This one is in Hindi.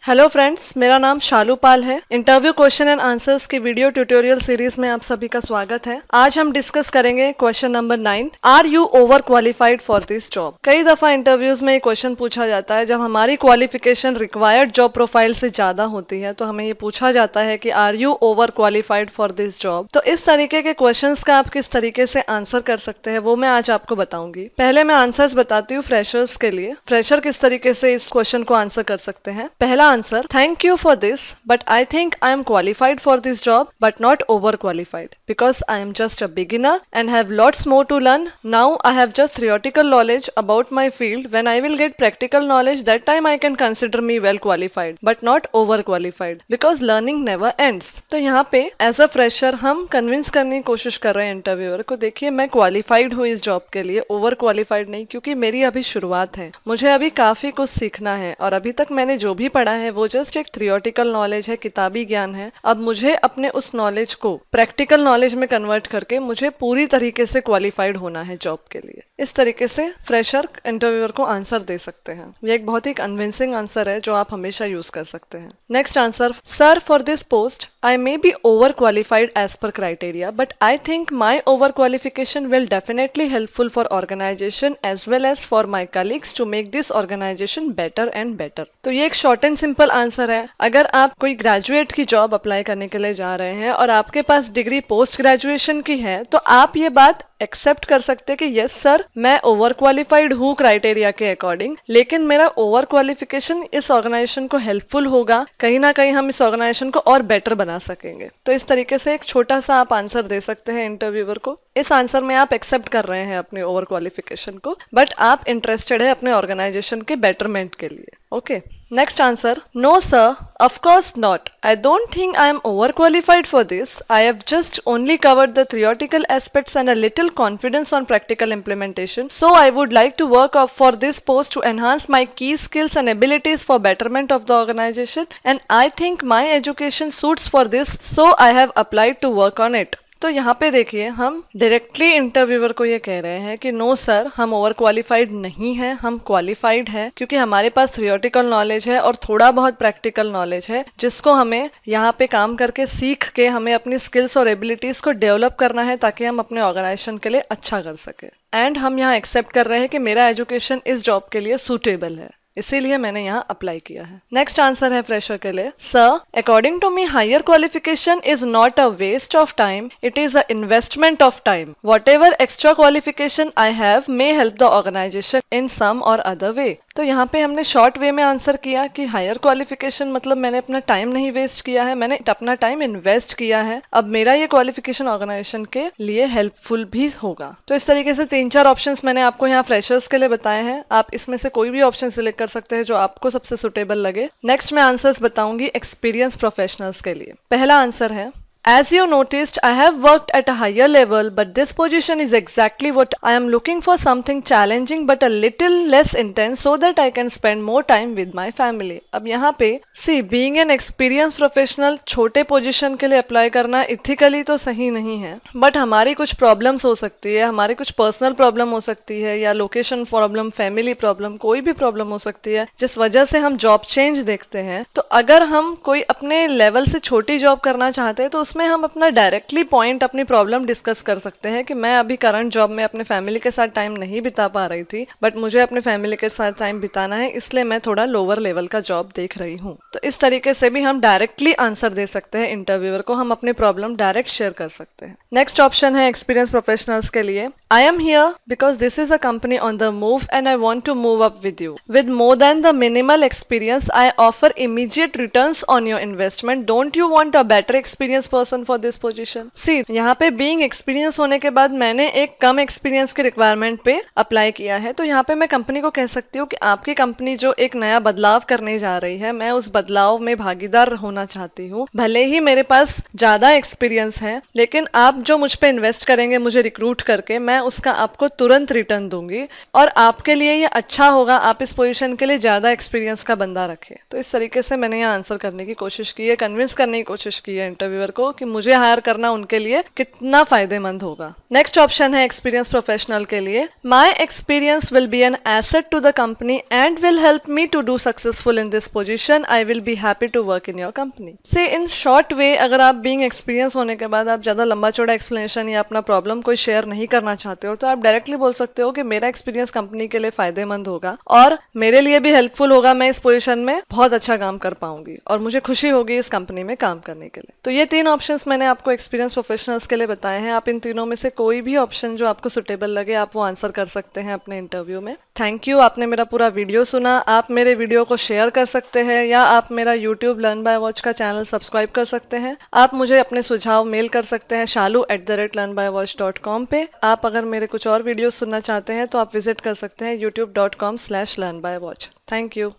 हेलो फ्रेंड्स, मेरा नाम शालू पाल है। इंटरव्यू क्वेश्चन एंड आंसर्स की वीडियो ट्यूटोरियल सीरीज में आप सभी का स्वागत है। आज हम डिस्कस करेंगे question number 9, are you over qualified for this job. कई दफा इंटरव्यूज में ये क्वेश्चन पूछा जाता है, जब हमारी क्वालिफिकेशन रिक्वायर्ड जॉब प्रोफाइल से ज्यादा होती है तो हमें ये पूछा जाता है कि are you over qualified for this job. तो इस तरीके के क्वेश्चन का आप किस तरीके से आंसर कर सकते हैं वो मैं आज आपको बताऊंगी। पहले मैं आंसर्स बताती हूँ फ्रेशर्स के लिए। फ्रेशर किस तरीके से इस क्वेश्चन को आंसर कर सकते हैं। पहला answer, thank you for this, but I think I am qualified for this job but not overqualified because I am just a beginner and have lots more to learn. Now I have just theoretical knowledge about my field. When I will get practical knowledge, that time I can consider me well qualified but not overqualified because learning never ends. तो यहाँ पे एज अ फ्रेशर हम कन्विंस करने की कोशिश कर रहे हैं इंटरव्यूअर को, देखिए मैं क्वालिफाइड हूँ इस जॉब के लिए, ओवर क्वालिफाइड नहीं, क्योंकि मेरी अभी शुरुआत है, मुझे अभी काफी कुछ सीखना है और अभी तक मैंने जो भी पढ़ा है वो जस्ट एक थियोरेटिकल नॉलेज है, किताबी ज्ञान है। अब मुझे अपने उस नॉलेज को प्रैक्टिकल नॉलेज में कन्वर्ट करके मुझे पूरी तरीके से क्वालिफाइड होना है जॉब के लिए। इस तरीके से फ्रेशर इंटरव्यूअर को आंसर दे सकते हैं। ये एक बहुत ही कन्विंसिंग आंसर है जो आप हमेशा यूज कर सकते हैं। Next answer, sir for this post I may be overqualified as per criteria, but I think my overqualification will definitely helpful for organization as well as for my colleagues to make this organization better and better. तो ये एक शॉर्ट एंड सिंपल आंसर है। अगर आप कोई ग्रेजुएट की जॉब अप्लाई करने के लिए जा रहे हैं और आपके पास डिग्री पोस्ट ग्रेजुएशन की है तो आप ये बात एक्सेप्ट कर सकते कि यस सर, मैं ओवर क्वालिफाइड हूँ क्राइटेरिया के अकॉर्डिंग, लेकिन मेरा ओवर क्वालिफिकेशन इस ऑर्गेनाइजेशन को हेल्पफुल होगा, कहीं ना कहीं हम इस ऑर्गेनाइजेशन को और बेटर बना सकेंगे। तो इस तरीके से एक छोटा सा आप आंसर दे सकते हैं इंटरव्यूअर को। इस आंसर में आप एक्सेप्ट कर रहे हैं अपने ओवर क्वालिफिकेशन को, बट आप इंटरेस्टेड है अपने ऑर्गेनाइजेशन के बेटरमेंट के लिए। Okay, next answer, no sir, of course not. I don't think I am overqualified for this. I have just only covered the theoretical aspects and a little confidence on practical implementation. So I would like to work up for this post to enhance my key skills and abilities for betterment of the organization. And I think my education suits for this. So I have applied to work on it. तो यहाँ पे देखिए, हम डायरेक्टली इंटरव्यूअर को ये कह रहे हैं कि नो सर, हम ओवर क्वालिफाइड नहीं हैं, हम क्वालिफाइड हैं, क्योंकि हमारे पास थियोरेटिकल नॉलेज है और थोड़ा बहुत प्रैक्टिकल नॉलेज है, जिसको हमें यहाँ पे काम करके सीख के हमें अपनी स्किल्स और एबिलिटीज को डेवलप करना है ताकि हम अपने ऑर्गेनाइजेशन के लिए अच्छा कर सके। एंड हम यहाँ एक्सेप्ट कर रहे हैं कि मेरा एजुकेशन इस जॉब के लिए सूटेबल है, इसीलिए मैंने यहाँ अप्लाई किया है। नेक्स्ट आंसर है फ्रेशर के लिए, sir according to me higher qualification is not a waste of time, it is a investment of time. Whatever extra qualification I have may help the organisation in some or other वे। तो यहाँ पे हमने शॉर्ट वे में आंसर किया कि हायर क्वालिफिकेशन मतलब मैंने अपना टाइम नहीं वेस्ट किया है, मैंने अपना टाइम इन्वेस्ट किया है, अब मेरा ये क्वालिफिकेशन ऑर्गेनाइजेशन के लिए हेल्पफुल भी होगा। तो इस तरीके से 3-4 ऑप्शंस मैंने आपको यहाँ फ्रेशर्स के लिए बताए हैं। आप इसमें से कोई भी ऑप्शन सिलेक्ट कर सकते हैं जो आपको सबसे सुटेबल लगे। नेक्स्ट मैं आंसर्स बताऊंगी एक्सपीरियंस प्रोफेशनल्स के लिए। पहला आंसर है, as you noticed, I have worked at a higher level, but this position is exactly what I am looking for, something challenging but a little less intense so that I can spend more time with my family. अब यहाँ पे see, being an experienced professional छोटे पोजीशन के लिए अप्लाई करना इथिकली तो सही नहीं है, बट हमारी कुछ प्रॉब्लम्स हो सकती है, हमारी कुछ पर्सनल प्रॉब्लम हो सकती है या लोकेशन प्रॉब्लम, फैमिली प्रॉब्लम, कोई भी प्रॉब्लम हो सकती है जिस वजह से हम जॉब चेंज देखते हैं। तो अगर हम कोई अपने लेवल से छोटी जॉब करना चाहते हैं तो उसमें हम अपना डायरेक्टली पॉइंट, अपनी प्रॉब्लम डिस्कस कर सकते हैं कि मैं अभी करंट जॉब में अपने फैमिली के साथ टाइम नहीं बिता पा रही थी, बट मुझे अपने फैमिली के साथ टाइम बिताना है, इसलिए मैं थोड़ा लोअर लेवल का जॉब देख रही हूँ। तो इस तरीके से भी हम डायरेक्टली आंसर दे सकते हैं इंटरव्यूअर को, हम अपनी प्रॉब्लम डायरेक्ट शेयर कर सकते हैं। नेक्स्ट ऑप्शन है एक्सपीरियंस प्रोफेशनल्स के लिए, I am here because this is a company on the move and I want to move up with you with more than the minimal experience. I offer immediate returns on your investment. Don't you want a better experience person for this position. See, यहाँ पे बीइंग एक्सपीरियंस होने के बाद मैंने एक कम एक्सपीरियंस के रिक्वायरमेंट पे अप्लाई किया है, तो यहाँ पे मैं कंपनी को कह सकती हूँ कि आपकी कंपनी जो एक नया बदलाव करने जा रही है, मैं उस बदलाव में भागीदार होना चाहती हूँ। भले ही मेरे पास ज्यादा एक्सपीरियंस है, लेकिन आप जो मुझ पे इन्वेस्ट करेंगे मुझे रिक्रूट करके, मैं उसका आपको तुरंत रिटर्न दूंगी और आपके लिए ये अच्छा होगा, आप इस पोजीशन के लिए ज्यादा एक्सपीरियंस का बंदा रखें। तो इस तरीके से मैंने यहाँ आंसर करने की कोशिश की है, कन्विंस करने की कोशिश की है इंटरव्यूअर को कि मुझे हायर करना उनके लिए कितना फायदेमंद होगा। नेक्स्ट ऑप्शन है एक्सपीरियंस प्रोफेशनल के लिए, my experience will be an asset to the company and will help me to do successful in this position, I will be happy to work in your company. Say in short way, अगर आप बीइंग एक्सपीरियंस होने के बाद आप ज्यादा लंबा चौड़ा एक्सप्लेनेशन या अपना प्रॉब्लम कोई शेयर नहीं करना चाहते हो, तो आप डायरेक्टली बोल सकते हो कि मेरा एक्सपीरियंस कंपनी के लिए फायदेमंद होगा और मेरे लिए भी हेल्पफुल होगा, मैं इस पोजीशन में बहुत अच्छा काम कर पाऊंगी और मुझे खुशी होगी इस कंपनी में काम करने के लिए। तो ये 3 ऑप्शंस मैंने आपको एक्सपीरियंस प्रोफेशनल्स के लिए बताए हैं। आप इन तीनों में से कोई भी ऑप्शन जो आपको सुटेबल लगे आप वो आंसर कर सकते हैं अपने इंटरव्यू में। थैंक यू, आपने मेरा पूरा वीडियो सुना। आप मेरे वीडियो को शेयर कर सकते हैं या आप मेरा यूट्यूब लर्न बाय वॉच का चैनल सब्सक्राइब कर सकते हैं। आप मुझे अपने सुझाव मेल कर सकते हैं shalu@learnbywatch.com पे। आप अगर मेरे कुछ और वीडियो सुनना चाहते हैं तो आप विजिट कर सकते हैं youtube.com/learnbywatch। Thank you.